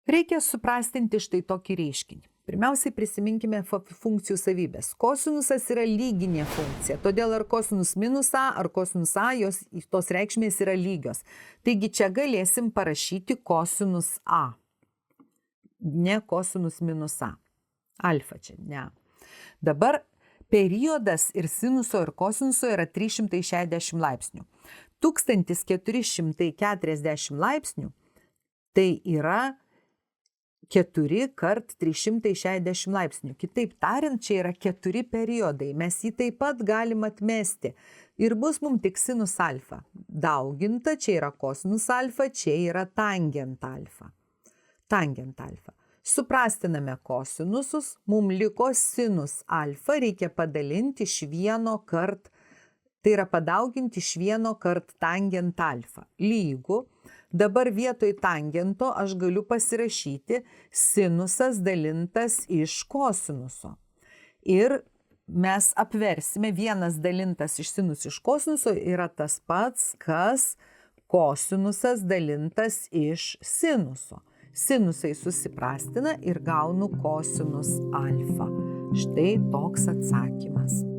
Reikia suprastinti štai tokį reiškinį. Pirmiausiai prisiminkime funkcijų savybės. Kosinusas yra lyginė funkcija, todėl ar kosinus minus a, ar kosinus a, tos reikšmės yra lygios. Taigi čia galėsim parašyti kosinus a, ne kosinus minus a. Alfa čia, ne. Dabar periodas ir sinuso ir kosinuso yra 360 laipsnių. 1440 laipsnių tai yra 4 kart 360 laipsnių. Kitaip tariant, čia yra 4 periodai. Mes jį taip pat galim atmesti. Ir bus mums tik sinus alfa. Dauginta, čia yra kosinus alfa, čia yra tangent alfa. Tangent alfa. Suprastiname kosinusus, mums liko sinus alfa, reikia padalinti iš 1 kart, tai yra padauginti iš 1 kart tangent alfa. Lygu. Dabar vietoj tangento aš galiu pasirašyti sinusas dalintas iš kosinuso. Ir mes apversime, 1 dalintas iš sinus iš kosinuso yra tas pats, kas kosinusas dalintas iš sinuso. Sinusai susiprastina ir gaunu kosinus alfa. Štai toks atsakymas.